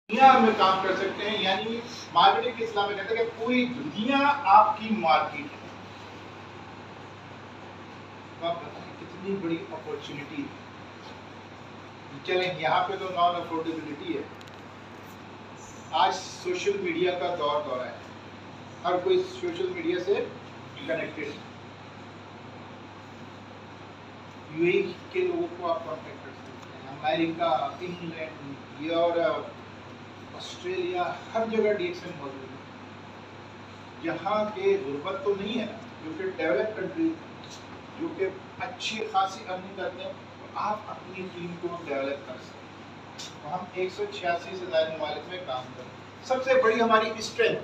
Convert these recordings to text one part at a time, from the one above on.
दुनिया में काम कर सकते हैं। यानी मार्केटिंग के इस्लाम में कहते हैं कि पूरी दुनिया आपकी मार्केट है। तो आप बताएं कितनी बड़ी अपॉर्चुनिटी है। चलें, यहाँ पे तो नॉन अफोर्डेबिलिटी है। आज सोशल मीडिया का दौर है, हर कोई सोशल मीडिया से कनेक्टेड है। यूएई के लोगों को आप कॉन्टेक्ट कर सकते हैं, अमेरिका, इंग्लैंड, यूरोप, ऑस्ट्रेलिया, हर जगह डीएक्सएन मौजूद है। यहाँ के गुर्बत तो नहीं है ना, जो कि डेवलप कंट्री, जो कि अच्छी खासी अर्निंग करते हैं, तो आप अपनी टीम को डेवलप कर सकते हैं। तो हम 186 से ज़्यादा ममालिक में काम करते हैं। सबसे बड़ी हमारी स्ट्रेंथ,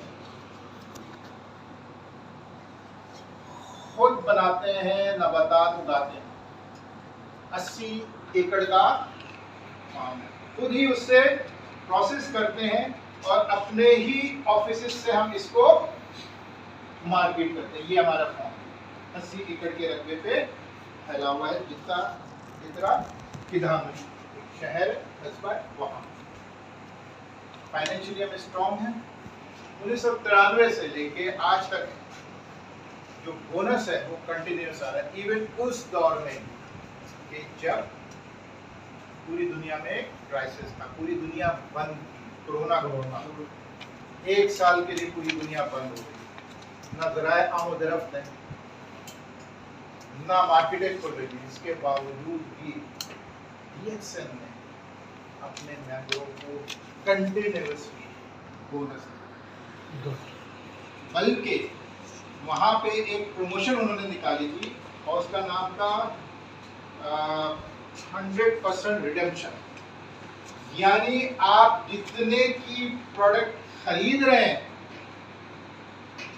खुद बनाते हैं, नबातात उगाते हैं। 80 एकड़ का फार्म है, खुद ही उससे प्रोसेस करते हैं और अपने ही ऑफिस से हम इसको मार्केट करते हैं। ये हमारा फार्म 80 एकड़ के रकबे पे फैला हुआ है, जितना किधाम में शहर कस्बा वहाँ। फाइनेंशियली हम स्ट्रॉन्ग हैं। 1993 से लेके आज तक जो बोनस है वो कंटिन्यूस आ रहा है। इवन उस दौर में कि जब पूरी दुनिया में क्राइसिस था, पूरी दुनिया बंद थी, कोरोना था, 1 साल के लिए पूरी दुनिया बंद हो गई, ना ज़राए आमदरफ्त है, ना मार्केटें खुल रही थी। इसके बावजूद भी डीएक्सएन ने अपने मेंबरों को कंटिन्यूसली बोनस दिया। बल्कि वहाँ पे एक प्रमोशन उन्होंने निकाली थी और उसका नाम था 100% रिडेम्पशन। यानी आप जितने की प्रोडक्ट खरीद रहे हैं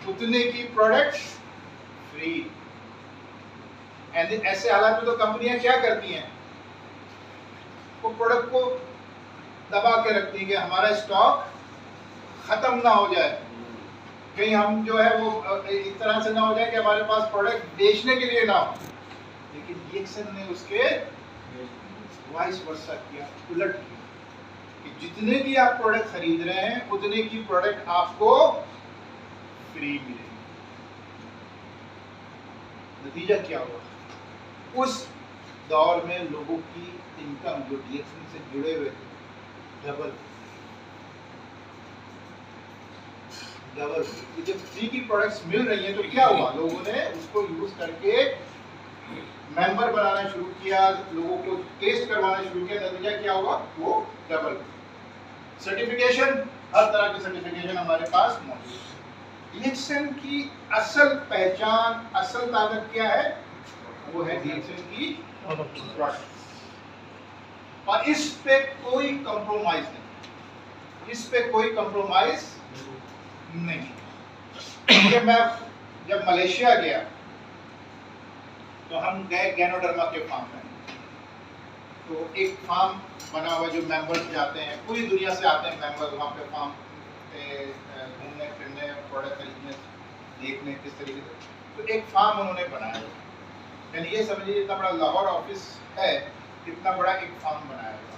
उतने की प्रोडक्ट फ्री। ऐसे हालात में तो कंपनियां क्या करती हैं, वो प्रोडक्ट को दबा के रखती हैं कि हमारा स्टॉक खत्म ना हो जाए, कहीं हम जो है वो इस तरह से ना हो जाए कि हमारे पास प्रोडक्ट बेचने के लिए ना हो। लेकिन डीएक्सएन ने उसके वाइस वर्सा किया, उलट किया कि जितने की आप प्रोडक्ट खरीद रहे हैं उतने की प्रोडक्ट आपको फ्री मिलेगी। नतीजा क्या हुआ, उस दौर में लोगों की इनकम जो डीएक्सएन से जुड़े हुए थे डबल। जब फ्री की प्रोडक्ट्स मिल रही हैं तो क्या हुआ, लोगों ने उसको यूज करके मेंबर बनाना शुरू किया, लोगों को टेस्ट करवाना शुरू किया। नतीजा क्या हुआ, वो डबल। सर्टिफिकेशन, हर तरह की सर्टिफिकेशन हमारे पास मौजूद है। डीएक्सएन की असल पहचान, असल ताकत क्या है, वो है डीएक्सएन की प्रोडक्ट। और इस पे कोई कंप्रोमाइज नहीं, इस पे कोई कंप्रोमाइज नहीं। ये मैं जब मलेशिया गया तो हम गए गैनोडर्मा के फार्म में। तो एक फार्म बना हुआ, जो मेंबर्स जाते हैं, पूरी दुनिया से आते हैं मेंबर वहाँ पे फार्म पे घूमने फिरने, प्रोडक्ट खरीदने, देखने किस तरीके से। तो एक फार्म उन्होंने बनाया, यानी ये समझिए इतना बड़ा लाहौर ऑफिस है, इतना बड़ा एक फार्म बनाया हुआ।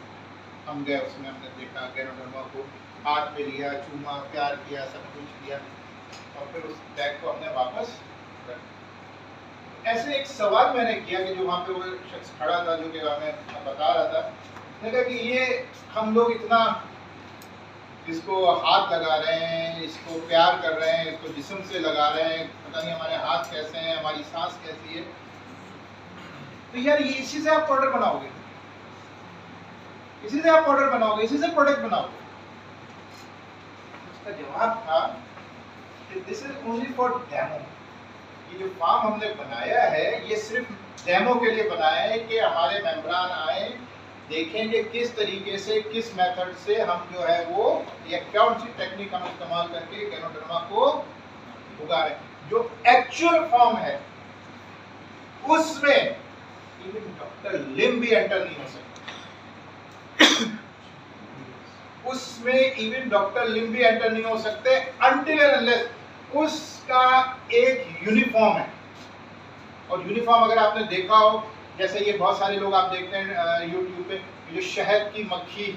हम गए, उसमें हमने देखा, गैनोडर्मा को हाथ पे लिया, चूमा, प्यार किया, सब कुछ किया और फिर उस बैग को हमने वापस रख। ऐसे एक सवाल मैंने किया कि जो वहाँ पे वो शख्स खड़ा था, जो कि हमें बता रहा था, मैंने कहा कि ये हम लोग इतना इसको हाथ लगा रहे हैं, इसको प्यार कर रहे हैं, इसको जिस्म से लगा रहे हैं, पता नहीं हमारे हाथ कैसे हैं, हमारी सांस कैसी है, तो यार ये इसी से आप प्रोडक्ट बनाओगे, इसी से आप प्रोडक्ट बनाओगे, इसी से प्रोडक्ट बनाओगे। उसका जवाब था कि this is only for demo. ये जो फार्म हमने बनाया है ये सिर्फ डेमो के लिए बनाया है कि हमारे मेंबरान आए, देखें कि किस तरीके से, किस मेथड से हम जो है वो, या कौन सी टेक्निक हम इस्तेमाल करके गैनोडर्मा को उगा रहे हैं। जो एक्चुअल फॉर्म है उसमें इवन डॉक्टर लिम भी एंटर नहीं हो सकते, उसमें इवन डॉक्टर लिम भी एंटर नहीं हो सकते अनटिल एंड अनलेस उसका एक यूनिफॉर्म है। और यूनिफॉर्म अगर आपने देखा हो, जैसे ये बहुत सारे लोग आप देखते हैं यूट्यूब पे, जो शहद की मक्खी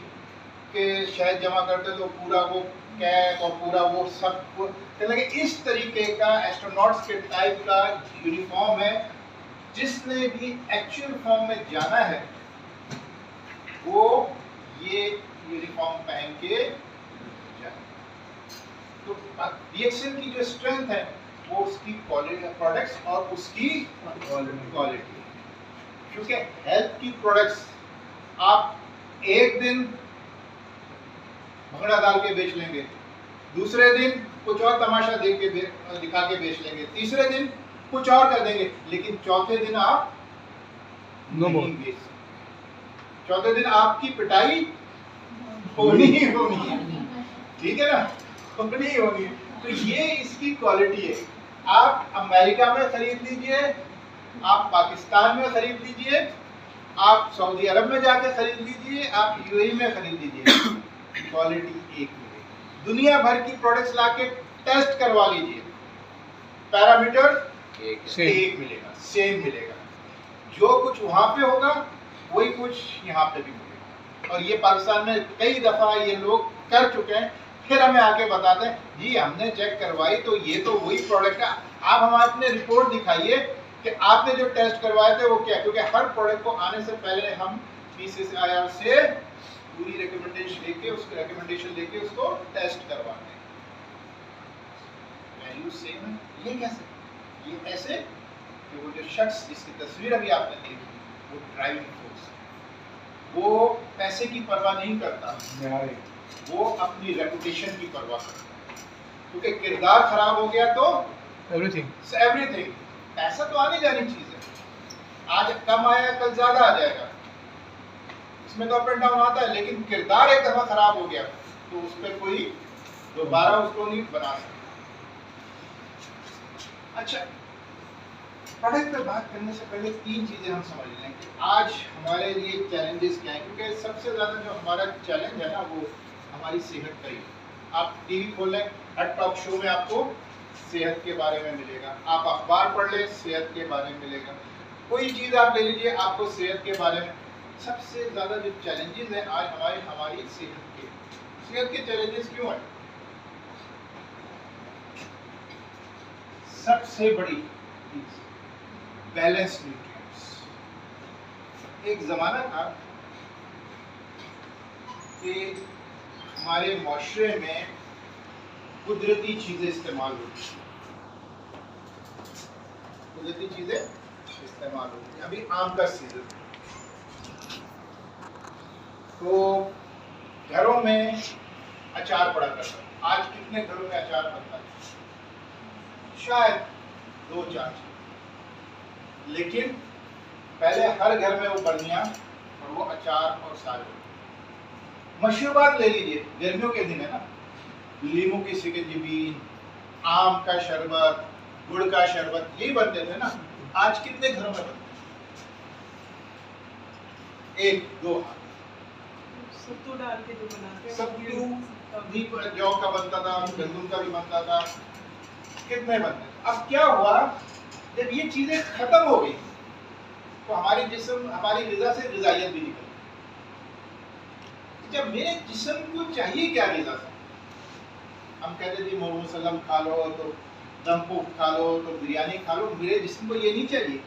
के शहद जमा करते तो पूरा वो कैप और पूरा वो सब कहने लगे इस तरीके का एस्ट्रोनॉट्स के टाइप का यूनिफॉर्म है। जिसने भी एक्चुअल फॉर्म में जाना है वो ये यूनिफॉर्म पहन के जाए। तो DXL की जो स्ट्रेंथ है वो उसकी क्वालिटी प्रोडक्ट्स और उसकी क्वालिटी, क्योंकि हेल्थ की प्रोडक्ट्स आप एक दिन भंगड़ा डाल के बेच लेंगे, दूसरे दिन कुछ और तमाशा देख के दिखा के बेच लेंगे, तीसरे दिन कुछ और कर देंगे, लेकिन चौथे दिन आप नहीं बेच सकते। चौथे दिन आपकी पिटाई होनी ही होनी है, ठीक है ना, होनी ही होनी है। तो ये इसकी क्वालिटी है। आप अमेरिका में खरीद लीजिए, आप पाकिस्तान में खरीद लीजिए, आप सऊदी अरब में जाके खरीद लीजिए, आप UAE में खरीद लीजिए, क्वालिटी एक मिलेगी। दुनिया भर की प्रोडक्ट्स लाके टेस्ट करवा लीजिए, पैरामीटर एक मिलेगा, सेम मिलेगा। जो कुछ वहां पे होगा वही कुछ यहाँ पे भी मिलेगा। और ये पाकिस्तान में कई दफा ये लोग कर चुके हैं, फिर हमें आके बताते हैं जी हमने चेक करवाई तो ये तो वही प्रोडक्ट है। आप हमें अपने रिपोर्ट दिखाइए कि आपने जो टेस्ट करवाए थे वो क्या, क्योंकि हर प्रोडक्ट को आने से पहले हम PCCIR से पूरी रिकमेंडेशन लेके उसको टेस्ट करवाते हैं। वैल्यू सेम है। ये कैसे? ये ऐसे कि वो जो शख्स जिसकी तस्वीर अभी आपने देखी वो ड्राइविंग फोर्स है, वो पैसे की परवाह नहीं करता, वो अपनी रेपुटेशन की परवाह करता है। क्योंकि किरदार खराब हो गया तो एवरीथिंग। पैसा तो आने जानी चीज है, आज कम आया कल ज्यादा आ जाएगा, इसमें तो अप एंड डाउन आता है, लेकिन किरदार एक दफा खराब हो गया तो उस पर कोई दोबारा उसको नहीं बना सकता। अच्छा, प्रोडक्ट पे बात करने से पहले तीन चीजें हम समझ लें कि आज हमारे लिए चैलेंजेस क्या हैं, क्योंकि सबसे ज्यादा जो हमारा चैलेंज है ना वो हमारी सेहत का ही। आप टीवी खोलें, हर टॉक शो में आपको सेहत के बारे में मिलेगा, आप अखबार पढ़ लें सेहत के बारे में मिलेगा, कोई चीज़ आप ले लीजिए आपको सेहत के बारे में। सबसे ज़्यादा जो चैलेंजेस हैं आज हमारी सेहत के चैलेंजेस क्यों हैं? सबसे बड़ी चीज बैलेंस न्यूट्रिएंट्स। एक ज़माना था कि हमारे माशरे में कुदरती चीज़ें इस्तेमाल होती थी, कुदरती चीज़ें इस्तेमाल होती थी। अभी आम का सीजन, तो घरों में अचार पड़ा करता। आज कितने घरों में अचार बनता है? शायद 2-4, लेकिन पहले हर घर में वो बर्नियाँ और वो अचार और साग। मशरूबात ले लीजिए, गर्मियों के दिन है ना, लीमू की सिकंजी, आम का शरबत, गुड़ का शरबत, यही बनते थे ना। आज कितने घरों में बनते हैं? 1-2 हाथ। सत्तू डाल के जो बनाते हैं, सत्तू जौ का बनता था, गंदम का भी बनता था, कितने बनते थे। अब क्या हुआ, जब ये चीजें खत्म हो गई तो हमारी जिस्म, हमारी ग़िज़ा से ग़िज़ाइयत भी निकल। जब मेरे जिस्म को चाहिए क्या ग़िज़ा से, हम कहते थे मोहम्मद सल्लम खा लो, तो दम पुख्त खा लो, तो बिरयानी खा लो, मेरे जिस्म को ये नहीं चाहिए।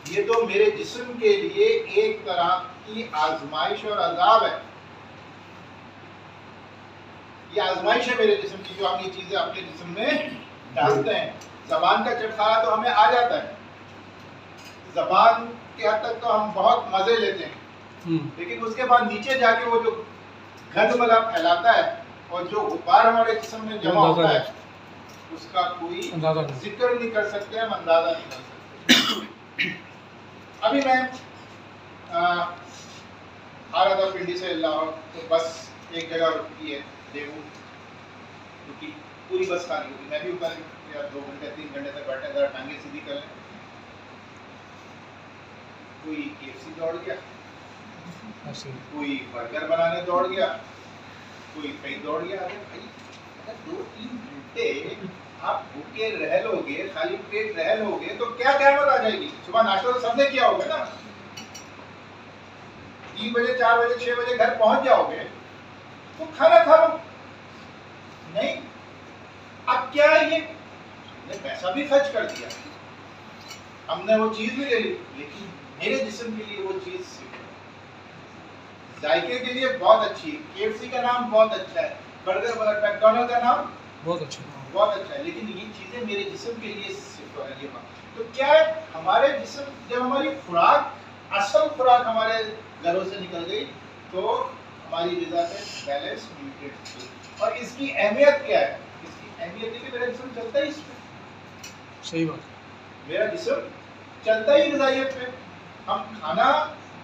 ये तो मेरे जिस्म के लिए एक तरह की आजमाइश और अजाब है। ये आजमाइश है मेरे जिस्म की, जो हम ये चीजें अपने जिस्म में डालते हैं। जबान का चटखारा तो हमें आ जाता है, जबान के हद तक तो हम बहुत मजे लेते हैं, लेकिन उसके बाद नीचे जाके वो जो गंद मला फैलाता है और जो गुब्बार हमारे जिस्म में जमा होता है उसका कोई जिक्र नहीं कर सकते, हम अंदाजा नहीं कर सकते। अभी मैं आ रहा था पिंडी से लाहौर, तो बस एक जगह रुकती है देवू, क्योंकि पूरी बस खाली होती। मैं भी उतर या 2 घंटे 3 घंटे तक बैठे, जरा टांगे सीधी कर लें। कोई KFC दौड़ गया, कोई बर्गर बनाने दौड़ गया, कोई कहीं दौड़ गया। अरे भाई, अगर 2-3 घंटे आप भूखे रह लोगे, खाली पेट रह लोगे, तो क्या क़यामत आ जाएगी? सुबह नाश्ता तो सबने किया होगा ना, 3 बजे 4 बजे 6 बजे घर पहुंच जाओगे तो खाना खा लो। नहीं, अब क्या है, ये हमने पैसा भी खर्च कर दिया, हमने वो चीज भी ले ली, लेकिन मेरे जिस्म के लिए वो चीज जायके के लिए बहुत अच्छी है। KFC का नाम बहुत अच्छा है, बर्गर मैकडोनल्ड का नाम बहुत अच्छा है, लेकिन ये चीजें मेरे जिस्म के लिए सिर्फ है। ये बात तो क्या है, हमारे जिस्म जब हमारी खुराक, असल खुराक हमारे घरों से निकल गई तो हमारी ग़िज़ा में बैलेंस न्यूट्रिएंट्स। और इसकी अहमियत क्या है? इसकी अहमियत है कि मेरा जिस्म चलता ही इसमें। सही बात, मेरा जिस्म चलता ही ग़िज़ाइयत पे। हम खाना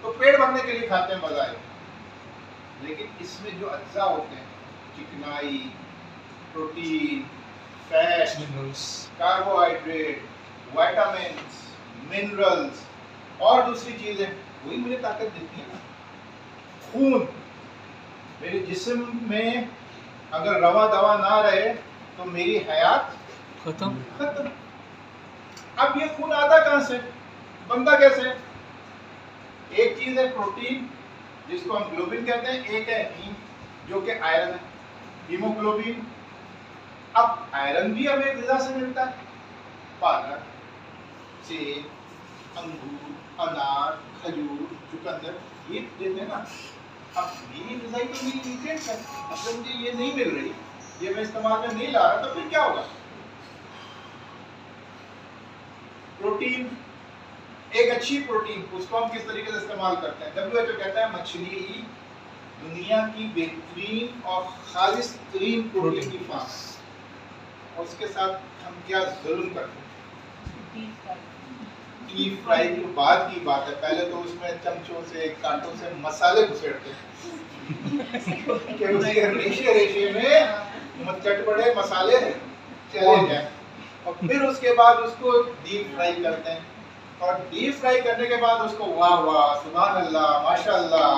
तो पेट भरने के लिए खाते हैं बजाय, लेकिन इसमें जो अज्जा होते हैं, चिकनाई, protein, fat, carbohydrate, vitamins, minerals और दूसरी चीजें, वही मुझे ताकत देती है ना। खून, मेरे जिस्म में अगर रवा दवा ना रहे तो मेरी हयात खत्म। अब ये खून आता कहां से, बनता कैसे? एक चीज है प्रोटीन जिसको हम ग्लोबिन कहते हैं, एक है हीम जो कि आयरन है, हीमोग्लोबिन। अब आयरन भी हमें ग़िज़ा से मिलता है, पालक, सेब, अंगूर, अनार, खजूर, चुकंदर, ये देते हैं ना। अब मेरी ग़िज़ाई तो मेरी न्यूट्रिएंट्स है, अब जब मुझे ये नहीं मिल रही, ये मैं इस्तेमाल में नहीं ला रहा, तो फिर क्या होगा? प्रोटीन, एक अच्छी प्रोटीन, उसको हम किस तरीके से इस्तेमाल करते हैं? WHO कहता है मछली दुनिया की बेहतरीन और खालिस तरीन प्रोटीन की फार्म है। और उसके साथ हम क्या जुल्म करते हैं? डीप फ्राई की बाद की बात है, पहले तो उसमें चमचों से कांटों से मसाले घुसेड़ते हैं कि उसके रेशे में चटपटे मसाले चले जाएं, और फिर उसके बाद उसको डीप फ्राई करते हैं। और डीप फ्राई करने के बाद उसको वाह वाह, सुभान अल्लाह, माशाअल्लाह,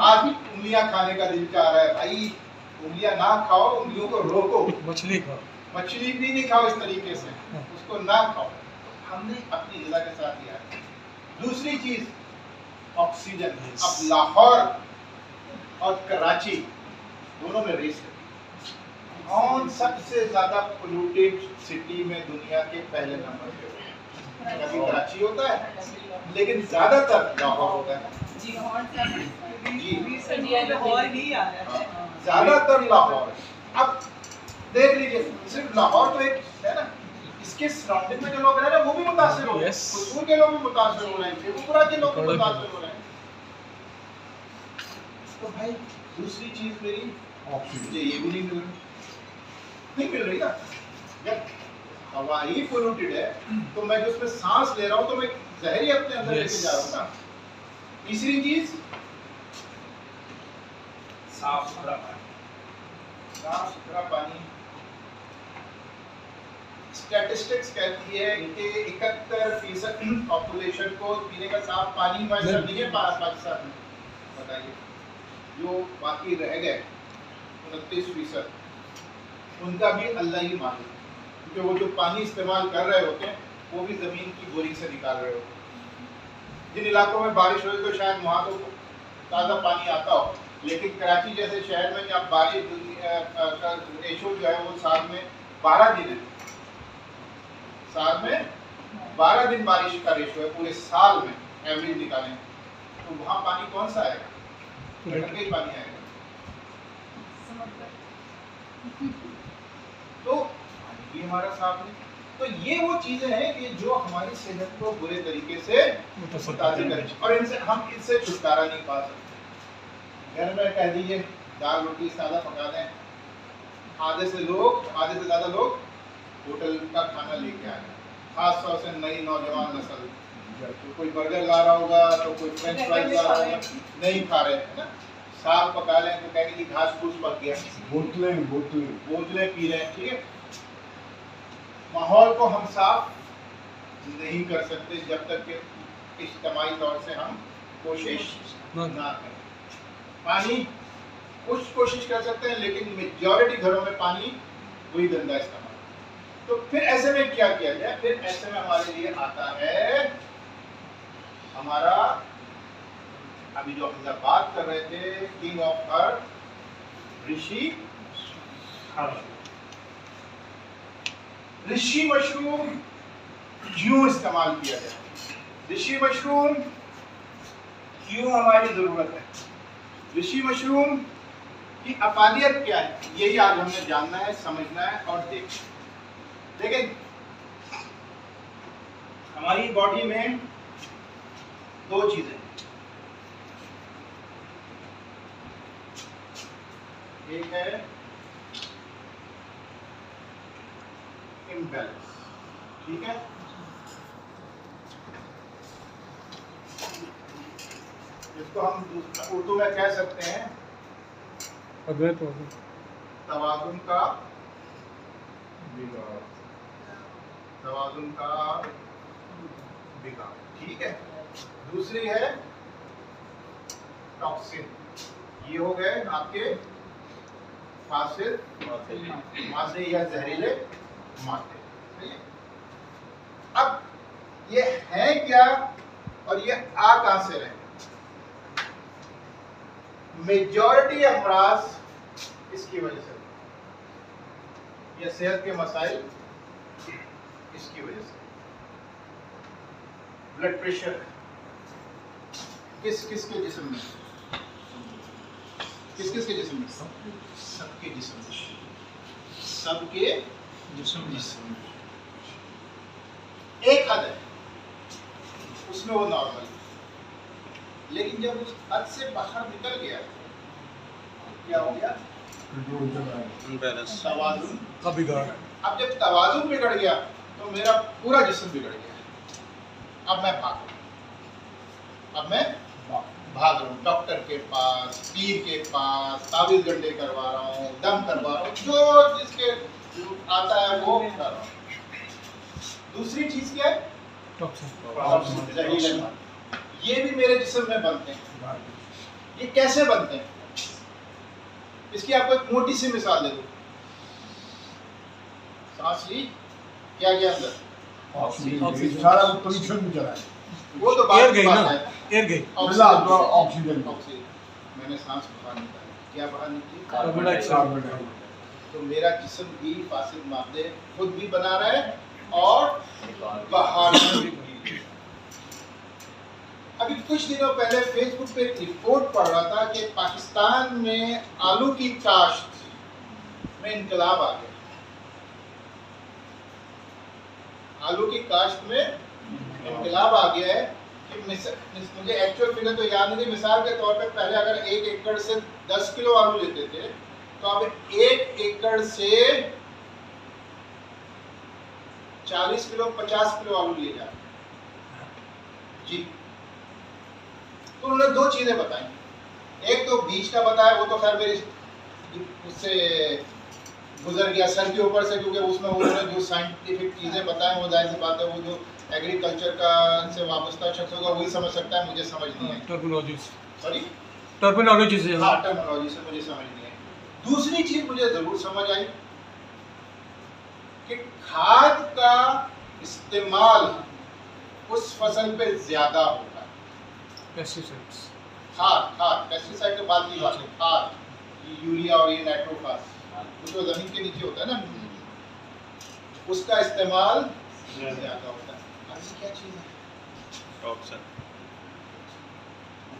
आज उंगलियां खाने का दिल चाह रहा है। भाई उंगलियां ना खाओ, उंगलियों को रोको, मछली खाओ, मछली भी नहीं खाओ इस तरीके से, उसको ना खाओ। हमने अपनी ग़िज़ा के साथ लिया है। दूसरी चीज ऑक्सीजन। अब लाहौर और कराची दोनों में रेस है, कौन सबसे ज्यादा पोल्यूटेड सिटी में दुनिया के पहले नंबर पे? कभी कराची होता है, लेकिन ज्यादातर लाहौर होता है। ज्यादातर लाहौर। अब देख लीजिए, सिर्फ लाहौर तो एक है ना, इसके सराउंडिंग में जो लोग रह रहे हैं वो भी मुतासिर हो रहे हैं, खुशबू के लोग भी मुतासिर हो रहे हैं, शेखुपुरा के लोग भी मुतासिर हो रहे हैं। तो भाई दूसरी चीज मेरी ऑक्सीजन, ये भी नहीं मिल रही ना। जब हवा ही पोल्यूटेड है तो मैं जो उसमें सांस ले रहा हूँ तो मैं जहर ही अपने अंदर लेके जा रहा हूँ ना। तीसरी चीज साफ सुथरा पानी। साफ सुथरा पानी, स्टैटिस्टिक्स कहती है कि 71% पॉपुलेशन को पीने का साफ पानी मैसर नहीं है पाकिस्तान में। बताइए, जो बाकी रह गए 29%, उनका भी अल्लाह ही मालूम, क्योंकि वो जो पानी इस्तेमाल कर रहे होते हैं वो भी ज़मीन की बोरिंग से निकाल रहे होते हैं। जिन इलाकों में बारिश हो तो शायद वहाँ तो ताज़ा पानी आता हो, लेकिन कराची जैसे शहर में जब बारिश का रेशो जो है वो साल में 12 दिन है, साल में 12 दिन बारिश का रेशो है पूरे साल में, एवरेज निकालें तो वहाँ पानी कौन सा आएगा? गटर का ही पानी आएगा। तो ये हमारा साफ नहीं। तो ये वो चीजें हैं कि जो हमारी सेहत को बुरे तरीके से मुतासिर करें, और इनसे हम इससे छुटकारा नहीं पा सकते। घर में कह दीजिए दाल रोटी सादा पका दें, आधे से ज्यादा लोग होटल का खाना लेके आ रहे हैं, खास तौर से नई नौजवान नस्ल। तो कोई बर्गर ला रहा होगा तो कोई फ्रेंच फ्राइज ला रहा होगा, नहीं खा रहे हैं ना। साग पका लें तो कहेंगे कि घास फूस पक गया, बोतलें पी रहे हैं। ठीक है, माहौल को हम साफ नहीं कर सकते जब तक कि इज्तिमाई तौर से हम कोशिश ना करें। पानी कुछ कोशिश कर सकते हैं, लेकिन मेजॉरिटी घरों में पानी वही गंदा इस्तेमाल। तो फिर ऐसे में क्या किया जाए? फिर ऐसे में हमारे लिए आता है हमारा अभी जो हम बात कर रहे थे king of earth Rishi Rishi mushroom क्यों इस्तेमाल किया जाए, ऋषि मशरूम क्यों हमारी जरूरत है, ऋषि मशरूम की अफादियत क्या है, यही आज हमें जानना है, समझना है और देखना। देखिए हमारी बॉडी में दो चीजें, एक है इम्बैलेंस, ठीक है, इसको हम उर्दू में कह सकते हैं अद्वैत हो तवाज़ुन का बिगाड़, तवाज़ुन का बिगाड़, ठीक है। दूसरी है टॉक्सिन, ये हो गए आपके फासिद मादे या जहरीले मादे, सही है। अब ये है क्या और ये आ कहां से रहे, मेजॉरिटी अमराज इसकी वजह से, ये सेहत के मसाइल इसकी वजह से। ब्लड प्रेशर किस किस के जिस्म में, किस किस के जिस्म में, सबके जिस्म में, सबके जिस्म में। एक हद है उसमें वो नॉर्मल, लेकिन जब उस हद से बाहर निकल गया क्या हो गया, तवाज़ुन का बिगाड़। अब जब तवाज़ुन बिगड़ गया तो मेरा पूरा जिस्म बिगड़ गया। अब मैं भाग रहा हूँ डॉक्टर के पास, पीर के पास, ताबीज़ गंडे करवा रहा हूँ, दम करवा रहा हूँ, जो जिसके आता है वो कर रहा हूँ। दूसरी चीज क्या है, टॉक्सिन, ये भी मेरे जिस्म में बनते हैं। ये कैसे बनते हैं, इसकी आपको एक मोटी सी मिसाल दे दूं। सांस ली, क्या गया अंदर, ऑक्सीजन, सारा पोल्यूशन में चला है, वो तो एयर बात गई की ना, बात है। एयर गई, ऑक्सीजन मैंने सांस बाहर निकाली, क्या बाहर निकली, कार्बन डाइऑक्साइड। तो मेरा जिस्म भी फासिद मादे खुद भी बना रहा है और बाहर भी। अभी कुछ दिनों पहले फेसबुक पे एक रिपोर्ट पढ़ रहा था कि पाकिस्तान में आलू की काश्त में इनकलाब आ गया, आलू की काश्त में इनकलाब आ गया है कि मुझे एक्चुअल फिगर तो याद नहीं, मिसाल के तौर पे पहले अगर 1 एकड़ से 10 किलो आलू लेते थे तो अब 1 एकड़ से 40 किलो 50 किलो आलू लिए जा रहे जी। तो उन्होंने दो चीजें बताई, एक तो बीज का बताया, वो तो खैर मेरी उससे गुजर गया सर के ऊपर से, क्योंकि उसमें उन्होंने जो साइंटिफिक चीजें बताई वो जाहिर सी बात है वो जो एग्रीकल्चर का से वाबस्ता शख्स होगा वही समझ सकता है, मुझे समझ नहीं है, टर्मिनोलॉजी, सॉरी टर्मिनोलॉजी से, हाँ टर्मिनोलॉजी से मुझे समझ नहीं है। दूसरी चीज मुझे जरूर समझ आई कि खाद का इस्तेमाल उस फसल पे ज्यादा होता है, पेस्टिसाइड्स, खाद पेस्टिसाइड के बाद की बात है, खाद यूरिया और ये नाइट्रोफास जो जमीन के नीचे होता है ना, उसका इस्तेमाल ज्यादा होता है। ऐसी क्या चीज है, टॉक्सिन,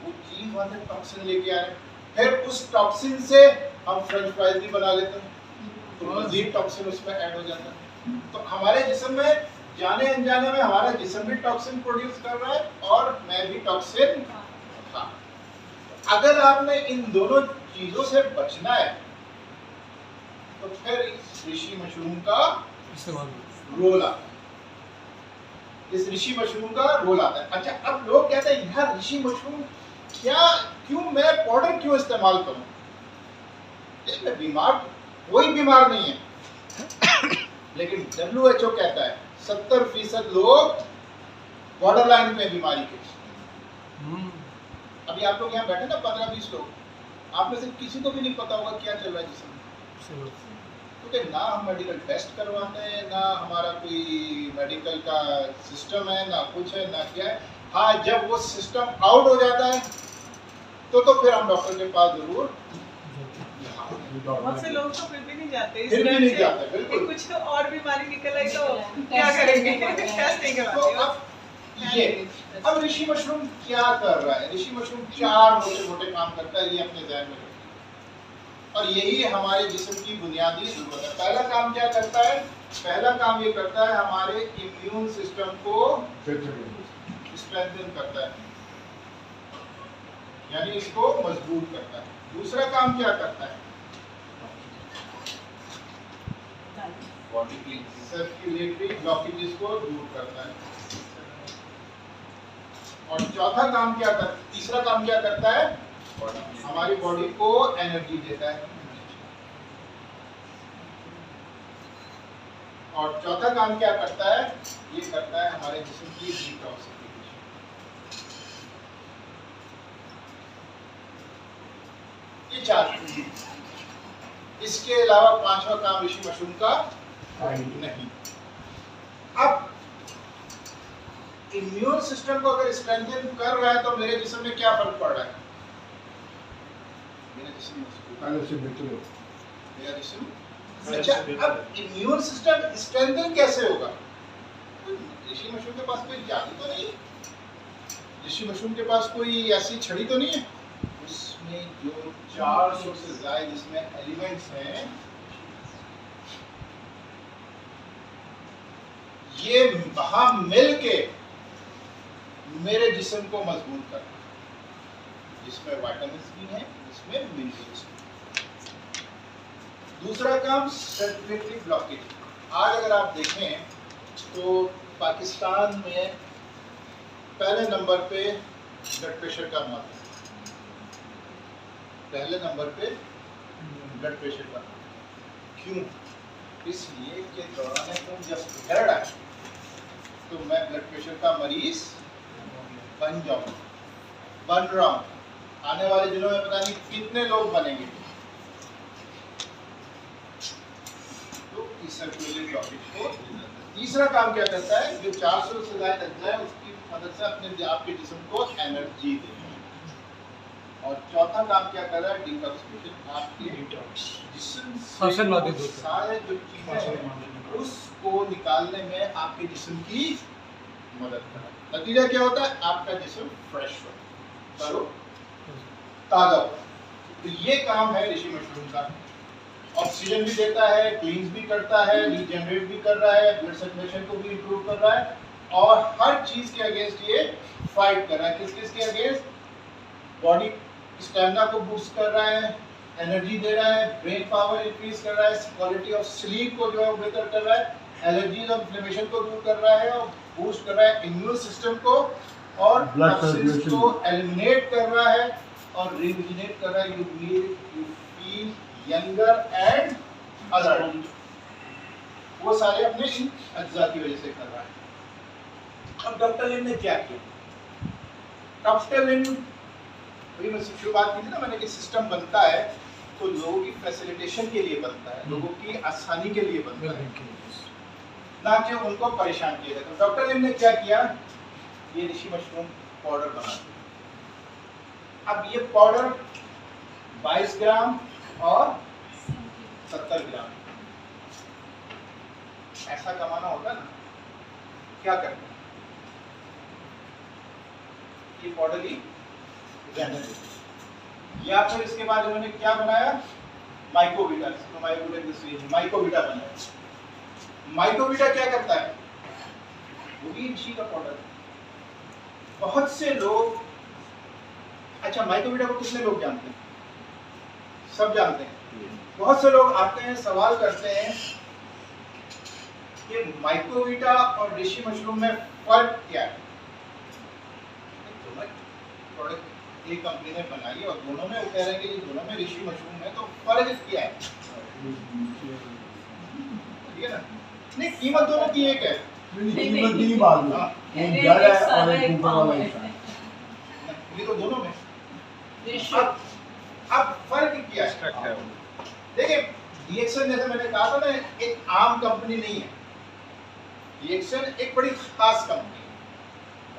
वो चीज वाले टॉक्सिन लेके आ रहे हैं, फिर उस टॉक्सिन से हम फ्रेंच फ्राइज भी बना लेते हैं, तो मजीद टॉक्सिन उसमें ऐड हो जाता है। तो हमारे जिस्म में जाने अनजाने में हमारा जिस्म भी टॉक्सिन प्रोड्यूस कर रहा है और मैं भी टॉक्सिन खा। अगर आपने इन दोनों चीजों से बचना है तो फिर इस ऋषि मशरूम का रोल आता है, इस ऋषि मशरूम का रोल आता है। अच्छा, अब लोग कहते हैं यार ऋषि मशरूम क्यों मैं पाउडर क्यों इस्तेमाल करूं, मैं बीमार, कोई बीमार नहीं है, लेकिन WHO कहता है 70% लोग बॉर्डर लाइन पे बीमारी के। अभी आप लोग यहाँ बैठे ना 15-20 लोग, आप में से किसी को भी नहीं पता होगा क्या चल रहा है जिसमें, क्योंकि ना हम मेडिकल टेस्ट करवाते हैं, ना हमारा कोई मेडिकल का सिस्टम है, ना कुछ है, ना क्या है। हाँ, जब वो सिस्टम आउट हो जाता है तो फिर हम डॉक्टर के पास जरूर बहुत से लोग तो फिर भी नहीं जाते इस फिर भी डर नहीं से जाते, कि बिल्कुल। कुछ और बीमारी निकल आई तो क्या करेंगे टेस्ट नहीं तो करवाते हो। अब ये अब ऋषि मशरूम क्या कर रहा है? ऋषि मशरूम 4 मोटे-मोटे काम करता है, ये अपने ध्यान में रखिए। और यही हमारे जिस्म की बुनियादी जरूरत है। पहला काम क्या करता है? पहला काम ये करता है हमारे इम्यून सिस्टम को स्ट्रेंथन करता है, यानी इसको मजबूत करता है। दूसरा काम क्या करता है? बॉडी की सर्कुलेटरी ब्लॉकेजेस को दूर करता है। और चौथा काम क्या करता है? तीसरा काम क्या करता है? हमारी बॉडी को एनर्जी देता है। और चौथा काम क्या करता है? ये करता है हमारे जिस्म की डिटॉक्सिफिकेशन। ये 4। इसके अलावा 5वां काम ऋषि मशरूम का नहीं। अब इम्यून सिस्टम को अगर स्ट्रेंथन कर रहा है तो मेरे जिस्म में क्या फर्क पड़ रहा है? मेरा जिस्म पहले से बेहतर हो। मेरा जिस्म अच्छा। अब इम्यून सिस्टम स्ट्रेंथन कैसे होगा? ऋषि मशरूम के पास कोई जादू तो नहीं है, ऋषि मशरूम के पास कोई ऐसी छड़ी तो नहीं है। उसमें जो 400 से ज्यादा इसमें एलिमेंट्स हैं, ये वहां मिल के मेरे जिस्म को मजबूत करता है, जिसमें विटामिन भी हैं, जिसमें मिनरल्स भी। दूसरा काम सर्कुलेटरी ब्लॉकेज। आज अगर आप देखें तो पाकिस्तान में पहले नंबर पे ब्लड प्रेशर का मामला, पहले नंबर पे ब्लड प्रेशर का। क्यों? इसलिए कि दौरान खून जब बिगड़ रहा है तो मैं ब्लड प्रेशर का मरीज बन जाऊं, बन रहा हूं। आने वाले दिनों में पता नहीं कितने लोग बनेंगे। तो इस सर्कुलेटरी ब्लॉकेज को। तीसरा काम क्या करता है? जो 400 से ज्यादा अज्जा है उसकी मदद से अपने आपके जिस्म को एनर्जी देता है। और चौथा काम क्या कर रहा है? डिटॉक्सिफिकेशन। आपके जिस्म से सारे जो चीजें हैं उसको निकालने में आपके जिस्म की मदद कर रहा है। नतीजा क्या होता है? आपका जिस्म फ्रेश हो, ताजा हो। तो ये काम है ऋषि मशरूम का। ऑक्सीजन भी देता है, क्लींस भी करता है, रीजनरेट भी कर रहा है, ब्लड सर्कुलेशन को भी इंप्रूव कर रहा है और हर चीज के अगेंस्ट ये फाइट कर रहा है। किस के अगेंस्ट? बॉडी स्टैमिना को बूस्ट कर रहा है, एनर्जी दे रहा है, ब्रेन पावर इंक्रीज कर रहा है, क्वालिटी ऑफ स्लीप को जो है बेहतर कर रहा है, एलर्जीज और इन्फ्लेमेशन को दूर कर रहा है और बूस्ट कर रहा है इम्यून सिस्टम को और टॉक्सिन्स को एलिमिनेट कर रहा है और रिजुविनेट कर रहा है। You feel younger and alert. वो सारे अपने इन अज्जा की वजह से कर रहा है। अब डॉक्टर लिन ने क्या किया? डॉक्टर लिन, वही मैं शुरुआत की थी ना मैंने कि सिस्टम बनता है तो लोगों की फैसिलिटेशन के लिए बनता है, लोगों की आसानी के लिए बनता है, ना कि उनको परेशान किया जाए। तो डॉक्टर लिन ने क्या किया? ये ऋषि मशरूम पाउडर बना दिया। अब ये पाउडर 22 ग्राम और 70 ग्राम ऐसा कमाना होगा ना, क्या करना? ये पाउडर ही या फिर इसके बाद उन्होंने क्या बनाया? माइकोविटा। माइकोविटा बनाया। माइकोविटा क्या करता है? वो भी ऋषि का पाउडर है। बहुत से लोग, अच्छा माइकोविटा को कितने लोग जानते हैं? सब जानते हैं। बहुत से लोग आते हैं सवाल करते हैं कि माइकोविटा और ऋषि मशरूम में फर्क क्या है? दोनों प्रोडक्ट एक कंपनी ने बनाई और दोनों में वो कह रहे हैं कि दोनों में ऋषि मशरूम है, तो फर्क क्या है? ठीक है ना? नहीं, कीमत दोनों की एक है। कीमत की बात है, एक जड़ है और एक ऊपर वाला हिस्सा है। ये तो दोनों में। अब फर्क क्या है? देखिए डीएक्सन जैसे मैंने कहा था ना, एक आम कंपनी नहीं है। डीएक्सन एक बड़ी खास कंपनी है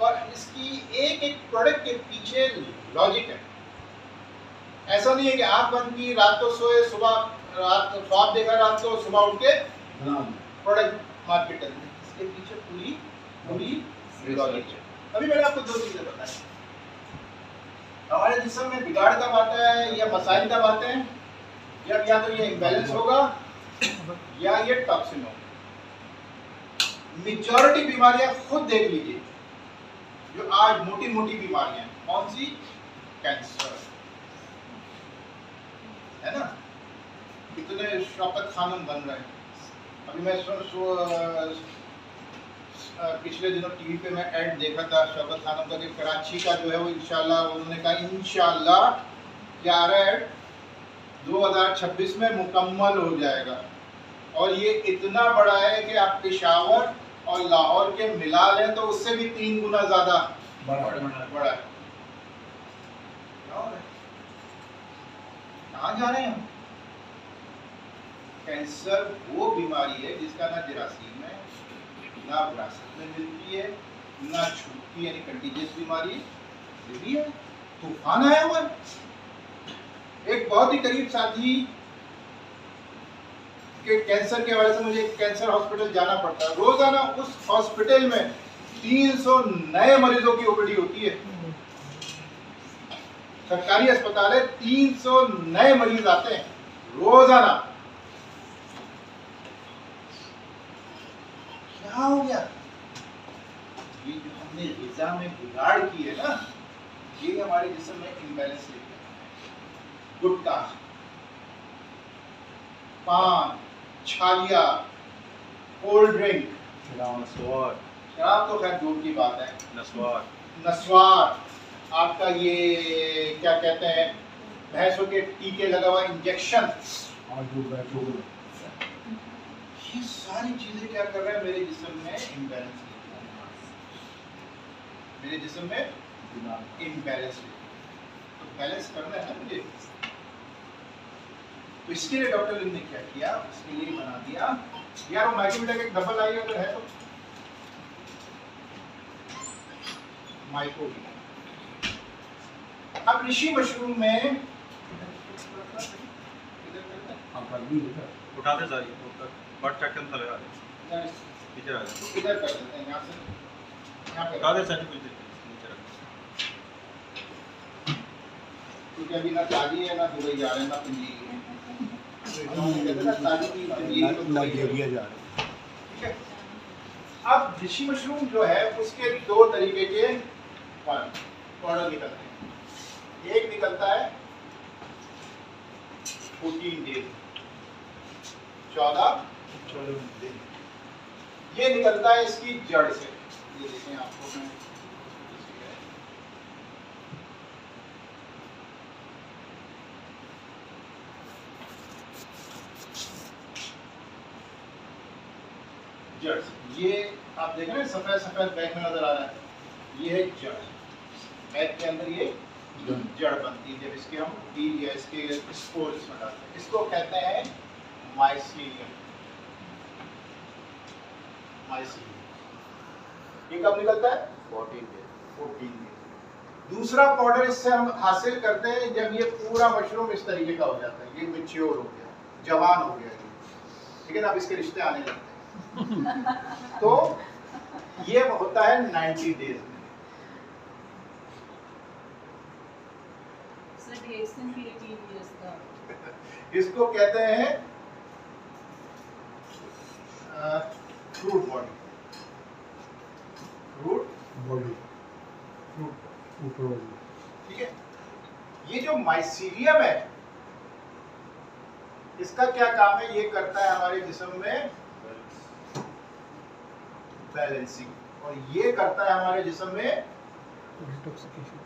और इसकी एक एक प्रोडक्ट के पीछे लॉजिक है। ऐसा नहीं है कि आंख बंद की, रात को सोए, सुबह रात को ख्वाब देखा, रात को सुबह उठ के प्रोडक्ट मार्केट कर दी। इसके पीछे पूरी पूरी लॉजिक है। अभी मैंने आपको दो चीजें बताई, हमारे जिस्म में बिगाड़ कब आता है या मसाइल कब आते हैं, या तो ये इम्बैलेंस होगा या ये टॉक्सिन होगा। मेजॉरिटी बीमारियां खुद देख लीजिए जो आज मोटी मोटी बीमारियां, कौन सी? कैंसर, है ना? कितने शौकत खानम बन रहे हैं। अभी मैं पिछले दिनों टीवी पे मैं ऐड देखा था शौकत खानम का कि कराची का जो है वो इंशाल्लाह, उन्होंने कहा इंशाल्लाह क्या आ रहा है 2026 में मुकम्मल हो जाएगा। और ये इतना बड़ा है कि आप पेशावर और लाहौर के मिला लें तो उससे भी 3 गुना ज्यादा बड़ा है। कहाँ जा रहे हैं हम? कैंसर वो बीमारी है जिसका ना जरासीम है, ना विरासत में मिलती है, ना छूटती, यानी कंटीजियस बीमारी भी है। तूफान आया हुआ है। एक बहुत ही करीब साथी के कैंसर के वजह से मुझे कैंसर हॉस्पिटल जाना पड़ता है। रोजाना उस हॉस्पिटल में 300 नए मरीजों की ओपीडी होती है। सरकारी अस्पताल है, 300 नए मरीज आते हैं रोजाना। क्या हो गया? ये जो हमने ग़िज़ा में बिगाड़ की है ना, ये हमारे जिस्म में इम्बैलेंस लेके आता है। गुटखा, पान, छालिया, कोल्ड ड्रिंक, शराब तो खैर दूर की बात है, नस्वार, आपका ये क्या कहते हैं, भैंसों के टीके लगा हुआ इंजेक्शन, ये सारी चीजें क्या कर रहे हैं मेरे जिस्म में इम्बैलेंस, मेरे जिस्म में इम्बैलेंस। तो बैलेंस करना है ना मुझे, तो इसके लिए डॉक्टर लिन ने क्या किया, उसके लिए बना दिया यार वो माइक्रोमीटर का एक डबल आई अगर है तो माइक्रोमीटर। अब ऋषि मशरूम में उठाते सारी बट चक्कर चले आ रहे इधर आ जाए, इधर कर देते हैं, यहाँ से यहाँ पे उठाते सारी कुछ नीचे रख। क्योंकि अभी ना ताजी है ना दुबई जा रहे हैं ना पंजीरी है, कहते हैं ना ताजी की पंजीरी तो दुबई जा रहे हैं। ठीक है, अब ऋषि मशरूम जो है उसके दो तरीके के प्रोडक्ट निकलते हैं। एक निकलता है 14 डेज, 14 दिन, ये निकलता है इसकी जड़ से। ये देखें आपको मैं जड़ से, ये आप देख रहे हैं सफेद सफेद बैग में नजर आ रहा है, ये है जड़। बैग के अंदर ये जड़ बनती है जब इसके हम बीज या इसके स्पोर इसमें डालते हैं। इसको कहते हैं माइसीलियम। माइसीलियम ये कब निकलता है? 14 डेज। दूसरा पाउडर इससे हम हासिल करते हैं जब ये पूरा मशरूम इस तरीके का हो जाता है, ये मैच्योर हो गया, जवान हो गया, लेकिन अब इसके रिश्ते आने लगते हैं तो ये होता है 90 डेज में। इसको कहते हैं फ्रूट बॉडी, ठीक है। ये जो माइसीलियम है इसका क्या काम है? ये करता है हमारे जिस्म में बैलेंसिंग, और ये करता है हमारे जिस्म में डिटॉक्सिफिकेशन।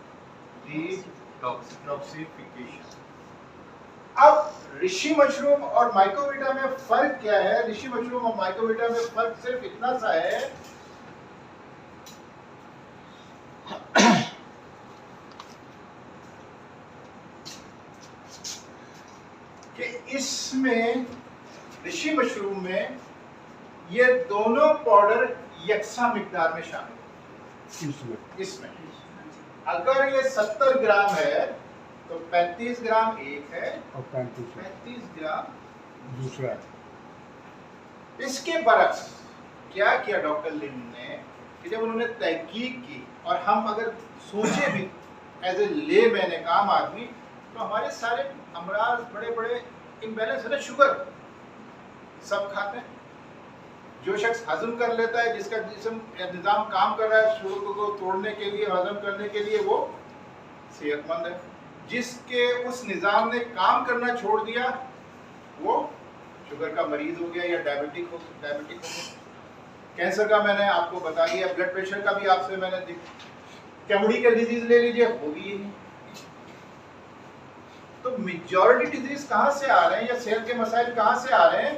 अब ऋषि मशरूम और माइक्रोवीटा में फर्क क्या है? ऋषि मशरूम और माइक्रोवीटा में फर्क सिर्फ इतना सा है कि इसमें ऋषि मशरूम में ये दोनों पाउडर यकसा मिकदार में शामिल है। इसमें अगर ये 70 ग्राम है तो 35 ग्राम एक है और 35 35 ग्राम दूसरा है। इसके बरक्स क्या किया डॉक्टर लिन ने कि जब उन्होंने तहकीक की, और हम अगर सोचे भी एज ए ले मैंने काम आदमी, तो हमारे सारे अमराज बड़े बड़े इम्बैलेंस है ना। शुगर सब खाते हैं, जो शख्स हजम कर लेता है, जिसका जिस्म निज़ाम काम कर रहा है शुगर को तोड़ने के लिए, हजम करने के लिए, वो सेहतमंद है। जिसके उस निज़ाम ने काम करना छोड़ दिया वो शुगर का मरीज हो गया या डायबिटिक हो गया। कैंसर का मैंने आपको बता दिया, ब्लड प्रेशर का भी आपसे मैंने, कैमड़ी के डिजीज ले लीजिए वो भी यही। तो मेजॉरिटी डिजीज कहाँ से आ रहे हैं या सेहत के मसाइल कहाँ से आ रहे हैं?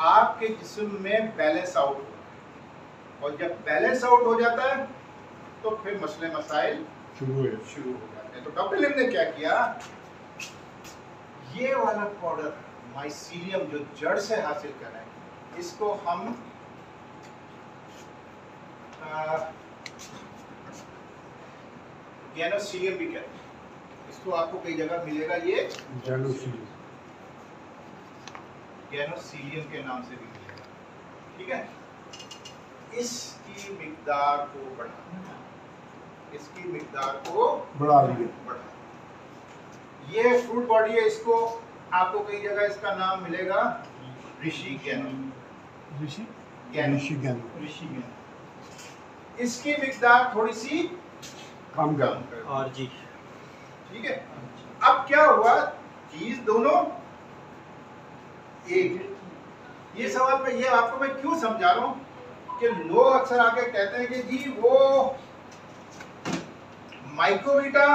आपके जिस्म में बैलेंस आउट हो, और जब बैलेंस आउट हो जाता है तो फिर मसले मसाइल शुरू हो जाते हैं। तो डॉक्टर लिन ने क्या किया, ये वाला पाउडर माइसीलियम जो जड़ से हासिल कर रहे हैं, इसको हम गैनोसीलियम भी कहते हैं। इसको आपको कई जगह मिलेगा, ये गैनोसीलियम के नाम से भी मिलेगा, ठीक है। इसकी मिकदार को बढ़ाना, इसकी मिकदार को बढ़ा दिया। ये फ्रूट बॉडी है, इसको आपको कई जगह इसका नाम मिलेगा ऋषि गैनो। ऋषि गैनो। इसकी मिकदार थोड़ी सी कम कर और जी ठीक है। अब क्या हुआ, चीज दोनों एक है। ये सवाल पे ये आपको मैं क्यों समझा रहा हूं कि लोग अक्सर आके कहते हैं कि जी वो माइक्रोवीटा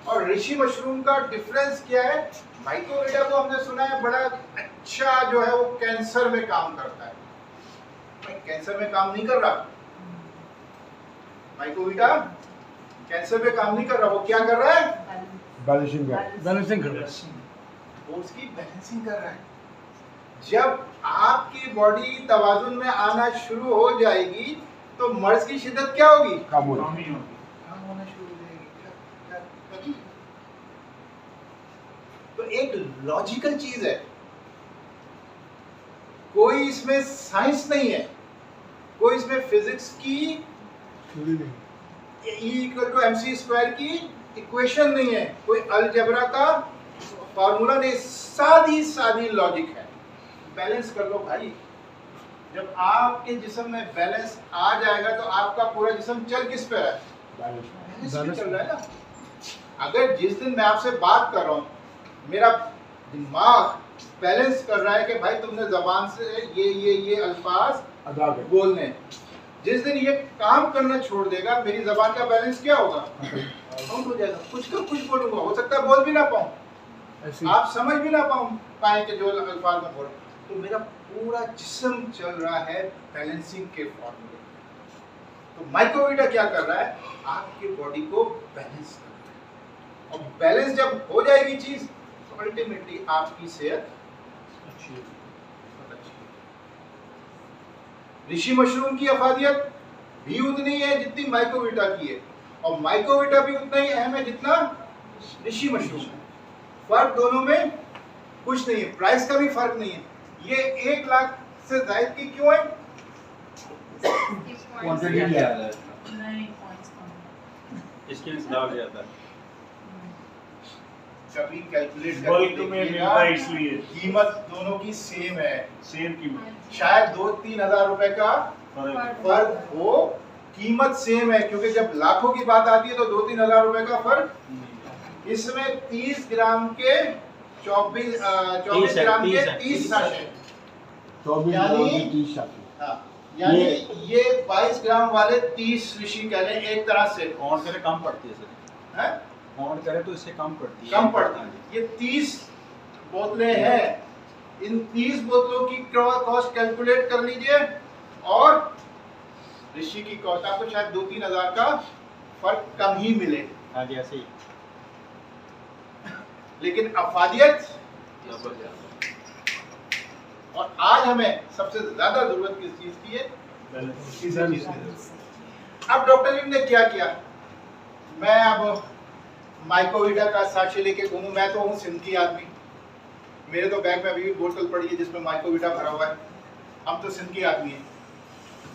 और ऋषि मशरूम का डिफरेंस क्या है। माइक्रोवीटा को हमने सुना है बड़ा अच्छा जो है वो कैंसर में काम करता है, भाई कैंसर में काम नहीं कर रहा। माइक्रोवीटा कैंसर में काम नहीं कर रहा, वो क्या कर रहा है, बैलेंसिंग बैलेंसिंग कर रहा है, वो उसकी बैलेंसिंग कर रहा है। जब आपकी बॉडी तवाजुन में आना शुरू हो जाएगी तो मर्ज की शिद्दत क्या होगी, कम हो कम होना शुरू हो जाएगी। तो एक लॉजिकल चीज है, कोई इसमें साइंस नहीं है, कोई इसमें फिजिक्स की E=mc² की इक्वेशन नहीं है, कोई अलजेब्रा का फार्मूला नहीं, सादी सादी लॉजिक है। बैलेंस कर लो भाई, जब आपके जिस्म में बैलेंस आ जाएगा तो आपका पूरा जिस्म चल किस पे है, बैलेंस पे चल रहा है ना। अगर जिस दिन मैं आपसे बात कर रहा हूँ मेरा दिमाग बैलेंस कर रहा है कि भाई तुमने जबान से ये अल्फाज बोलने, जिस दिन ये काम करना छोड़ देगा मेरी जबान का बैलेंस क्या होगा, आउट हो जाएगा। कुछ तो कुछ बोलूंगा, हो सकता है बोल भी ना पाऊं, आप समझ भी ना पाए कि जो अल्फाज में बोल, तो मेरा पूरा जिस्म चल रहा है बैलेंसिंग के फॉर्मूले। तो माइक्रोवीटा क्या कर रहा है, आपकी बॉडी को बैलेंस कर रहा है, और बैलेंस जब हो जाएगी चीज तो अल्टीमेटली आपकी सेहत अच्छी होगी। ऋषि मशरूम की अफादियत भी उतनी है जितनी माइक्रोवीटा की है, और माइक्रोवीटा भी उतना ही अहम है जितना ऋषि मशरूम है। फर्क दोनों में कुछ नहीं है, प्राइस का भी फर्क नहीं है। ये 1 लाख से ज्यादा की क्यों है, क्वांटिटी ज्यादा है, इसके इंतजार ज्यादा है, कभी कैलकुलेट बल्क में मिलता है इसलिए कीमत दोनों की सेम है, सेम कीमत, शायद 2-3 हजार रुपए का फर्क हो, कीमत सेम है, क्योंकि जब लाखों की बात आती है तो 2-3 हजार रुपए का फर्क। इसमें 30 ग्राम के 24 ग्राम के 30 साशे, 24 यानी- ग्राम के 30 साशे। हाँ, यानी ये 22 ग्राम वाले 30 ऋषि कह लें एक तरह से, काउंट करे कम पड़ती है सर, है काउंट करे तो इससे कम पड़ती है, कम पड़ता है। ये 30 बोतलें हैं, इन 30 बोतलों की कॉस्ट कैलकुलेट कर लीजिए, और ऋषि की कॉस्ट आपको शायद 2-3 हजार का फर्क कम ही मिले, हाँ जी ऐसे ही लेकिन अफादियत। और आज हमें सबसे ज्यादा जरूरत किस चीज की है, इसी चीज की। अब डॉक्टर लिन ने क्या किया, मैं अब माइकोविडा का साक्षी लेके घूमूं। मैं तो हूँ सिंध की आदमी, मेरे तो बैग में अभी भी बोतल पड़ी है जिसमें माइकोविडा भरा हुआ है। हम तो सिंध की आदमी हैं,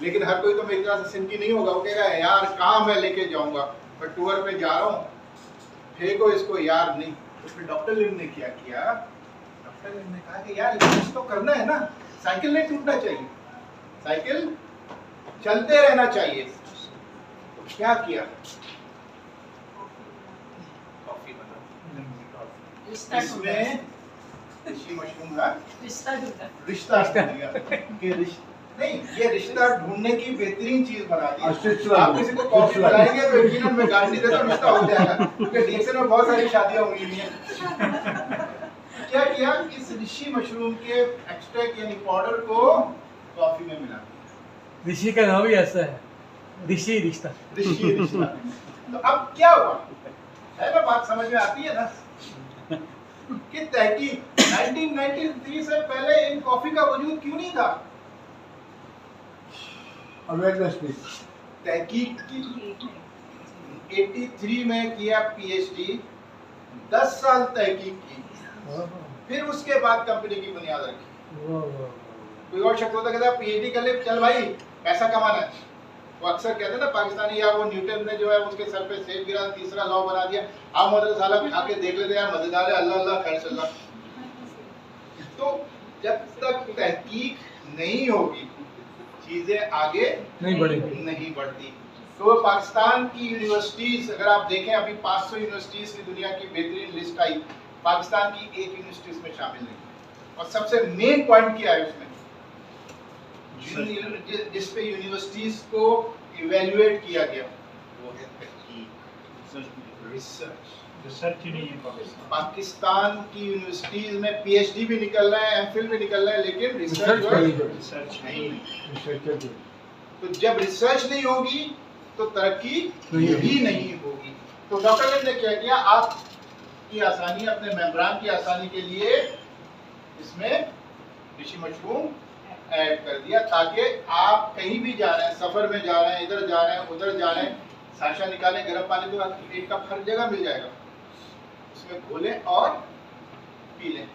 लेकिन हर कोई तो मेरी तरह से सिंध की नहीं होगा। वो कहेगा यार कहाँ मैं लेके जाऊंगा, मैं टूर पे जा रहा हूँ, फेंको इसको यार। नहीं, तो फिर डॉक्टर लिम ने क्या किया, डॉक्टर लिम ने कहा कि यार कुछ तो करना है ना, साइकिल नहीं टूटना चाहिए, साइकिल चलते रहना चाहिए। तो क्या किया, कॉफी बना, इसमें ऋषि मशरूम का रिश्ता ढूंढ लिया कि नहीं, ये रिश्ता ढूंढने की बेहतरीन चीज बना दी। आप किसी को कॉफी पिलाएंगे तो यकीनन मैं गारंटी देता हूं रिश्ता हो जाएगा, क्योंकि डीएक्सन में बहुत सारी शादियां हुई हैं। क्या किया, इस ऋषि मशरूम के एक्सट्रैक्ट यानी पाउडर को कॉफी में मिला दिया। ऋषि का नाम ही ऐसा है, ऋषि रिश्ता। ऋषि रिश्ता। तो अब क्या हुआ है ना, बात समझ में आती है ना कि तहकीक 1993 से पहले इन कॉफी का वजूद क्यों नहीं था। तहकीक की 83 में किया पीएचडी, 10 साल तहकीक की, फिर उसके बाद कंपनी की बुनियाद रखी। कोई और शख्स होता कहता पीएचडी कर ले, चल भाई पैसा कमाना है। वो अक्सर कहते हैं ना पाकिस्तानी, यार वो न्यूटन ने जो है उसके सर पे सेब गिरा, तीसरा लॉ बना दिया, आप मदद साला खा के देख लेते यार, मजेदार है, अल्लाह अल्लाह खैर चल रहा। तो जब तक तहकीक नहीं होगी चीजें आगे नहीं बढ़ती। तो पाकिस्तान की यूनिवर्सिटीज अगर आप देखें, अभी 500 यूनिवर्सिटीज की दुनिया की बेहतरीन लिस्ट आई, पाकिस्तान की एक यूनिवर्सिटी उसमें शामिल नहीं। और सबसे मेन पॉइंट क्या है उसमें, जिस पे यूनिवर्सिटीज को इवेल्युएट किया गया वो है तहकीक, रिसर्च ही नहीं है। पाकिस्तान की यूनिवर्सिटीज में पीएचडी भी निकल रहा है, एमफिल भी निकल रहा है, लेकिन रिसर्च नहीं। तो जब रिसर्च नहीं होगी तो तरक्की भी नहीं होगी। तो डॉक्टर लिम ने क्या किया, आपकी आसानी, अपने मेम्ब्रान की आसानी के लिए इसमें ऋषि मशरूम ऐड कर दिया, ताकि आप कहीं भी जा रहे हैं, सफर में जा रहे हैं, इधर जा रहे हैं, उधर जा रहे हैं, साशा निकालें, गर्म पानी तो एक कप हर जगह मिल जाएगा, उसमें घोलें और पी लें।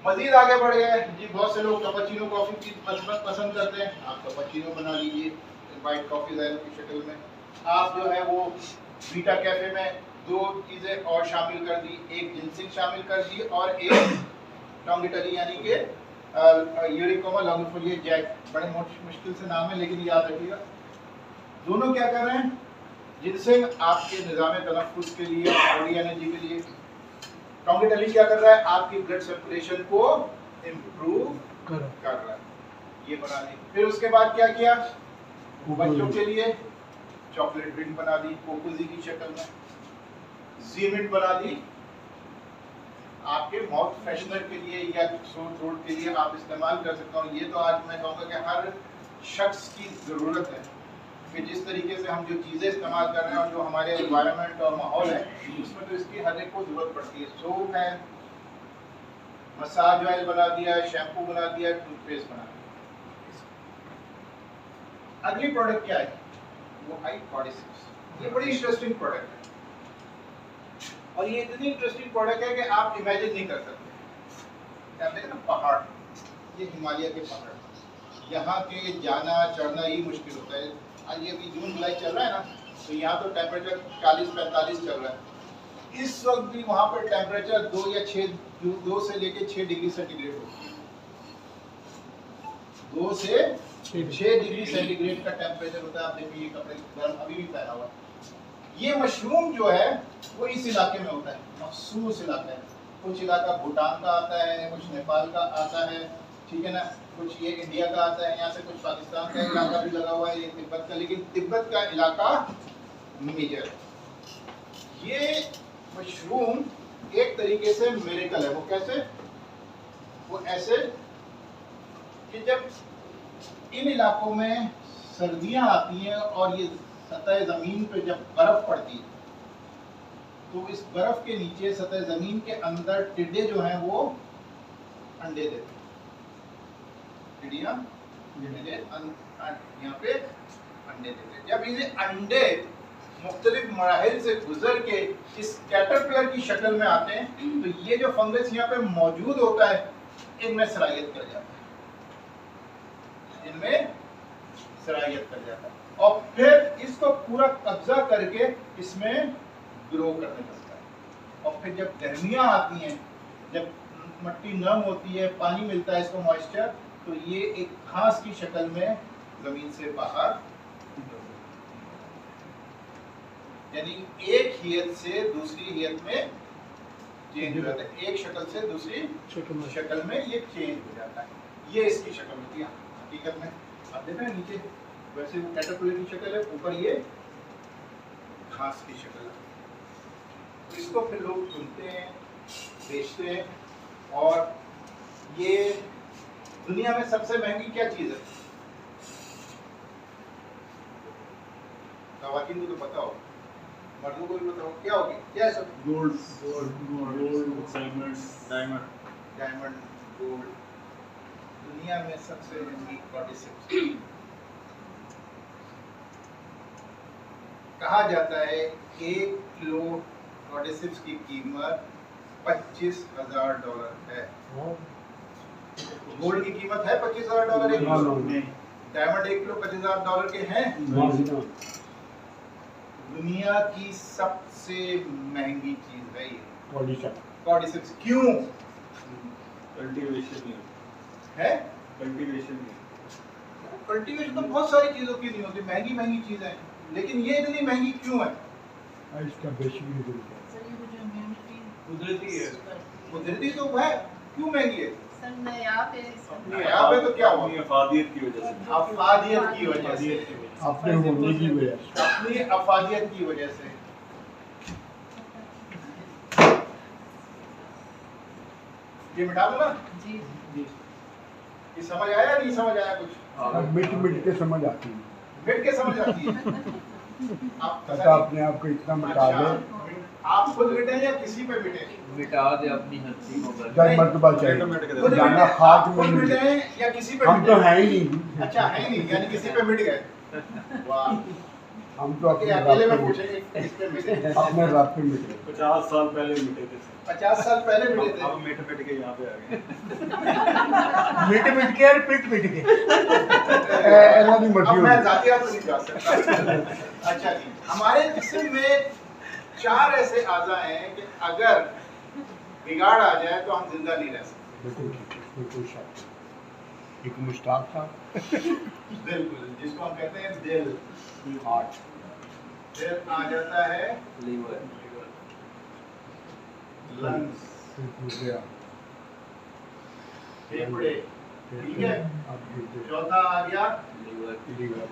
मजीद आगे बढ़ गए जी, बहुत से लोग कैपुचिनो कॉफी की पसंद करते हैं, आप कैपुचिनो बना लीजिए वाइट कॉफी ज़ैरो की शक्ल में। आप जो है वो वीटा कैफे में 2 चीज़ें और शामिल कर दी, एक जिंसिंग शामिल कर दी और एक लॉन्गिटली यानी कि यूरिकोमा लॉन्गिफोलिया जैक, बड़े मुश्किल से नाम है लेकिन याद रखिएगा। दोनों क्या कर रहे हैं, जिनसिंग आपके निज़ाम तनफ्फुस के लिए, बॉडी एनर्जी के लिए, लॉन्गिटली क्या कर रहा है, आपकी ब्लड सर्कुलेशन को इम्प्रूव कर रहा है, ये बना दी। फिर उसके बाद क्या किया, बच्चों के लिए चॉकलेट ड्रिंक बना दी कोकोजी की शक्ल में, ज़ीमिट बना दी आपके माउथ फ्रेशनर के लिए या सोर थ्रोट के लिए आप इस्तेमाल कर सकते हो। ये तो आज मैं कहूँगा कि हर शख्स की ज़रूरत है कि जिस तरीके से हम जो चीज़ें इस्तेमाल कर रहे हैं और जो हमारे एनवायरनमेंट और माहौल है उसमें तो इसकी हर एक को ज़रूरत पड़ती है। सोप है, मसाज ऑयल बना दिया, शैम्पू बना दिया, टूथपेस्ट बना दिया। अगली प्रोडक्ट क्या है, वो आई कॉर्डिसेप्स। ये बड़ी इंटरेस्टिंग प्रोडक्ट है और ये इतनी इंटरेस्टिंग प्रोडक्ट है कि आप इमेजिन नहीं कर सकते। आप देखें ना पहाड़, ये हिमालय के पहाड़, यहाँ के जाना चढ़ना ही मुश्किल होता है। आज ये अभी जून जुलाई चल रहा है ना, तो यहाँ तो टेम्परेचर 40-45 चल रहा है। इस वक्त भी वहाँ पर टेम्परेचर 2 से लेके 6 डिग्री सेंटीग्रेड होती है। 2 से 6 डिग्री सेंटीग्रेड का टेम्परेचर होता है। आप देखिए ये कपड़े गर्म अभी भी पहना हुआ। ये मशरूम जो है वो इस इलाके में होता है, मखसूस इलाका है। कुछ इलाका भूटान का आता है, कुछ नेपाल का आता है, ठीक है ना, कुछ ये इंडिया का आता है, यहाँ से कुछ पाकिस्तान का इलाका भी लगा हुआ है, ये तिब्बत का, लेकिन तिब्बत का इलाका मेजर है। ये मशरूम एक तरीके से मिरेकल है। वो कैसे, वो ऐसे कि जब इन इलाकों में सर्दियां आती हैं और ये सतह ज़मीन पे जब बर्फ़ पड़ती है तो इस बर्फ़ के नीचे सतह ज़मीन के अंदर टिड्डे जो हैं वो अंडे देते हैं। टिड्डियाँ यहाँ पे अंडे देते हैं। जब इन्हें अंडे मुख्तलिफ मराहिल से गुजर के इस कैटरपिलर की शक्ल में आते हैं, तो ये जो फंगस यहाँ पे मौजूद होता है इनमें सरायत कर जाता है, इनमें सरायत कर जाता है और फिर इसको पूरा कब्जा करके इसमें ग्रो करने लगता है। और फिर जब गर्मियाँ आती हैं, जब मिट्टी नम होती है, पानी मिलता है इसको मॉइस्चर, तो ये एक घास की शक्ल में जमीन से बाहर, यानी एक हैयत से दूसरी हैयत में चेंज हो जाता है, एक शक्ल से दूसरी शक्ल में ये चेंज हो जाता है। ये इसकी शक्ल होती है हकीकत में। आप देख रहे हैं नीचे वैसे वो कैटरपिलर की शक्ल है, ऊपर ये घास की शक्ल है। तो इसको फिर लोग चुनते हैं, बेचते हैं। और ये दुनिया में सबसे महंगी क्या चीज है? खवातीन को तो पता हो, मर्दों को भी बताओ क्या होगी, क्या है सब? Gold, diamond. Diamond, gold. दुनिया में सबसे महंगी कॉर्डिसेप्स। कहा जाता है 1 किलो कॉर्डिसेप्स की कीमत $25,000 है। गोल्ड की कीमत है $25,000 एक किलो। डायमंड 1 किलो $25,000 के हैं। दुनिया की सबसे महंगी चीज है ये कॉर्डिसेप्स। क्यों कल्टीवेशन है? कल्टीवेशन कल्टीवेशन तो बहुत सारी चीजों की नहीं होती, महंगी महंगी चीजें हैं, लेकिन ये इतनी महंगी क्यों है? इसका बेसिक रीजन क्या कुदरती है। कुदरती तो है, क्यों महंगी है? नायाब नायाब है तो क्या हुआ? अपनी अफादियत की वजह से। अफादियत की वजह से, अपने होने की वजह से, अपनी अफादियत की वजह से। ये मिटा दो ना। जी ये समझ आया नहीं समझ आया कुछ? अब मिट मिट के समझ आती है। मिट के समझ आती है। आप पता अपने आप को इतना मिटा दे, आप खुद मिटे या किसी पे मिटे? मिटा दे अपनी हस्ती को बस। 10 मरतबा चाहिए खुद जाना मिटे, खाक आप में खुद मिटे। मिटे या किसी पे हम तो मिटे? है ही नहीं। अच्छा है नहीं, यानी किसी पे मिट गए। वाह, हम तो अपने अकेले में रब पे पूछेंगे किस पे मिटे? अपने रब पे मिटे। 50 साल पहले मिटे थे। 50 साल पहले मिटे थे। अब मिट मिट के यहाँ पे आ गए। मिट मिट के और पिट पिट के ऐसा नहीं अब मर्जी मैं होगी। जातियात तो नहीं जा सकता। अच्छा जी, हमारे जिस्म में 4 ऐसे आज़ा हैं कि अगर बिगाड़ आ जाए तो हम जिंदा नहीं रह सकते। बिल्कुल ठीक है, इसमें कोई शक नहीं। एक मुश्ताक था, बिल्कुल, जिसको हम कहते हैं दिल। हार्ट, फिर आ जाता है लीवर, लंग्स, फिर दूसरे फेफड़े, ठीक है। अब गुर्दे, चौथा आ गया लीवर, लीवर,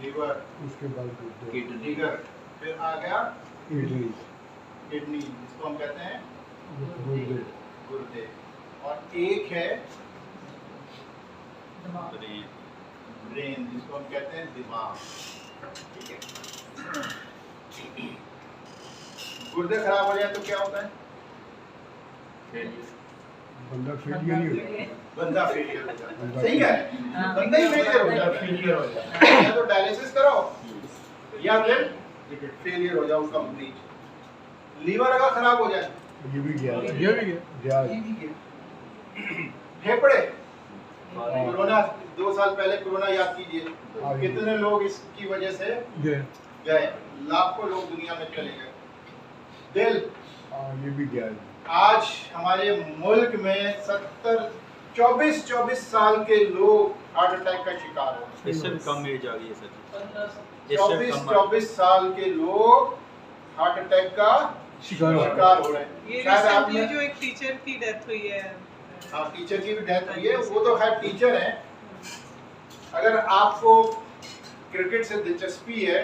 लीवर, उसके बाद गुर्दे, किडनी, लीवर, फिर आ गया किडनी, किडनी, जिसको हम कहते हैं गुर्दे, गुर्दे, और एक है ब्रेन, जिसको हम कहते हैं दिमाग। ठीक है। गुर्दे खराब हो जाए तो क्या होता है? बंदा फेलियर ही हो जाता है। बंदा फेलियर हो जाता है। सही है, बंदा ही फेलियर हो जाता है, फेलियर हो जाता है। या तो डायलिसिस कराओ या फिर फेलियर हो जाओ कंप्लीट। लीवर अगर खराब हो जाए, ये भी गया, ये भी गया। ये भी गया। फेफड़े, कोरोना 2 साल पहले कोरोना याद कीजिए, कितने लोग इसकी वजह से गया। गए, लाखों लोग दुनिया में चले गए। दिल, ये भी गया। आज हमारे मुल्क में 24 साल के लोग हार्ट अटैक का शिकार हो रहे हैं। इससे भी कम एज आ गई है सर। 24 साल के लोग हार्ट अटैक का शिकार हो रहे हैं। शिकार हो रहे हैं। ये शायद रिसेंटली आपने, जो एक टीचर की डेथ हुई है, हाँ, टीचर की भी डेथ हुई है। वो तो खैर टीचर हैं। अगर आपको क्रिकेट से दिलचस्पी है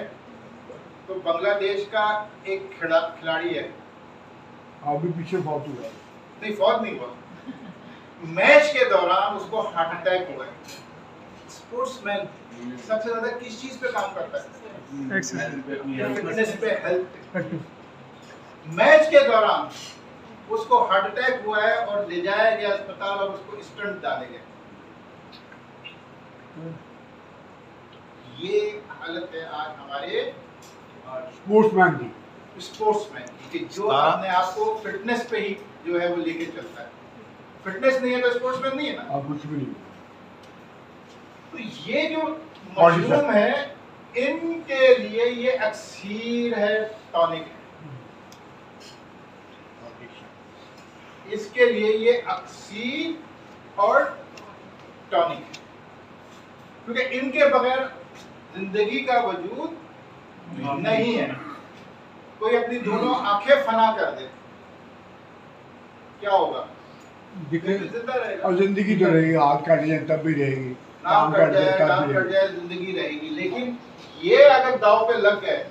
तो बांग्लादेश का एक खिलाड़ी है, अभी पीछे बहुत हुआ है। नहीं फौत नहीं हुआ, मैच के दौरान उसको हार्ट अटैक हुआ है। स्पोर्ट्समैन सबसे ज्यादा किस चीज पे काम करता है? फिटनेस पे, हेल्थ। मैच के दौरान उसको हार्ट अटैक हुआ है और ले जाया गया अस्पताल और उसको स्टंट डाले गए। ये हालत है आज हमारे स्पोर्ट्समैन की स्पोर्ट्समैन की, कि जो 17 अपने आप को फिटनेस पे ही जो है वो लेके चलता है। फिटनेस नहीं है तो स्पोर्ट्समैन नहीं है ना। और कुछ भी नहीं। तो ये जो मशरूम है, इनके लिए ये अक्सीर है, टॉनिक है। इसके लिए ये अक्सीर और टॉनिक है, क्योंकि इनके बगैर जिंदगी का वजूद नहीं है। कोई अपनी दोनों आंखें फना कर दे, क्या होगा? दिखे जिंदा रहेगा। और जिंदगी तो रहेगी, हाथ काट जाए तब भी रहेगी, नाम कट जाए, तब काम भी कट रहेगी। जाए, जिंदगी रहेगी। लेकिन ये अगर दाव पे लग गए,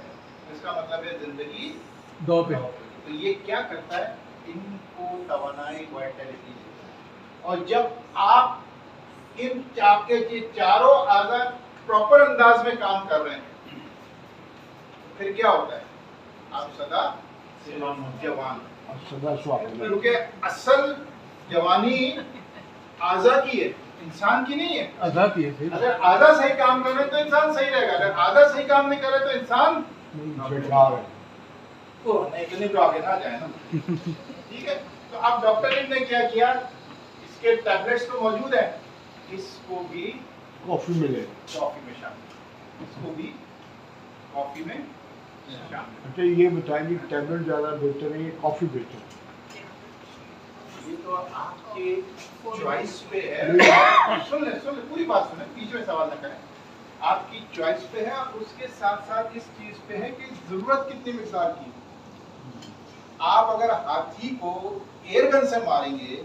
इसका मतलब है जिंदगी। दो पे तो ये क्या करता है? इनको तवानाई, वाइटैलिटी देता है। और जब आप इन आपके चारों आज़ा प्रॉपर अंदाज में काम कर रहे हैं, फिर क्या होता है? आप सदा जवान, और सदा स्वास्थ्य। क्योंकि असल जवानी आज़ा की है, इंसान की नहीं है। आजादी है फिर अगर आधा सही काम कर रहे हैं तो इंसान सही रहेगा, अगर आधा सही काम नहीं कर रहे तो इंसान बेकार है। नहीं, इतने तो आगे ना जाए ना। ठीक है, तो अब डॉक्टर ने क्या किया? इसके टैबलेट्स तो मौजूद है, इसको भी कॉफी मिले। कॉफी में शामिल, इसको भी कॉफी में शामिल। अच्छा ये बताएंगे टैबलेट ज़्यादा बेहतर है, कॉफी बेहतर है? ये तो आपके चॉइस पे है। सुन ले पूरी बात सुने, बीच में सवाल न करें। आपकी चॉइस पे है, और उसके साथ साथ इस चीज पे है कि जरूरत कितनी मिकदार की है। आप अगर हाथी को एयर गन से मारेंगे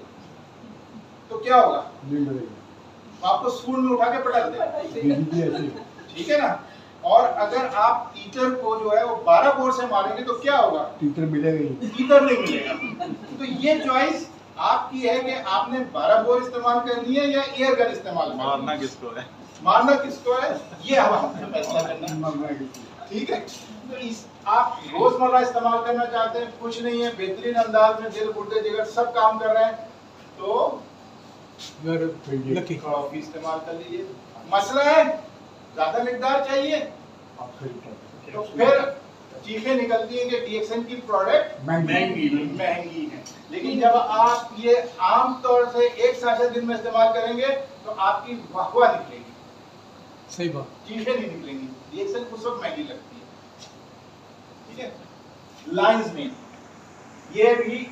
तो क्या होगा? नहीं मिलेगा। आपको स्कूल में उठा के पटक दे, बेइज्जती ऐसी। ठीक है ना। और अगर आप टीचर को जो है वो 12 बोर से मारेंगे तो क्या होगा? टीचर मिलेगा ही। टीचर नहीं मिलेगा। तो ये चॉइस आपकी है कि आपने 12 बोर इस्तेमाल करनी है या एयर गन इस्तेमाल करनी है। मारना किसको है? मारना किसको है, ये अब आपने फैसला करना है। मरना किसी। ठीक है, तो इस आप रोजमर्रा इस्तेमाल करना चाहते हैं, कुछ नहीं है, बेहतरीन अंदाज में दिल गुर्दे जिगर सब काम कर रहे हैं, तो लकी कॉफी इस्तेमाल कर लीजिए। मसला है ज्यादा मिकदार चाहिए आप सही कहते तो फिर चीखें निकलती हैं कि डीएक्सएन की प्रोडक्ट हैं। महंगी। महंगी है। लेकिन जब आप ये आम तौर से एक साशे दिन में इस्तेमाल करेंगे तो आपकी वाहवाह निकलेगी, सही बात चीखें नहीं निकलेंगी। डीएक्सएन उस वक्त महंगी लगती है। ठीक है, लाइंस में ये भी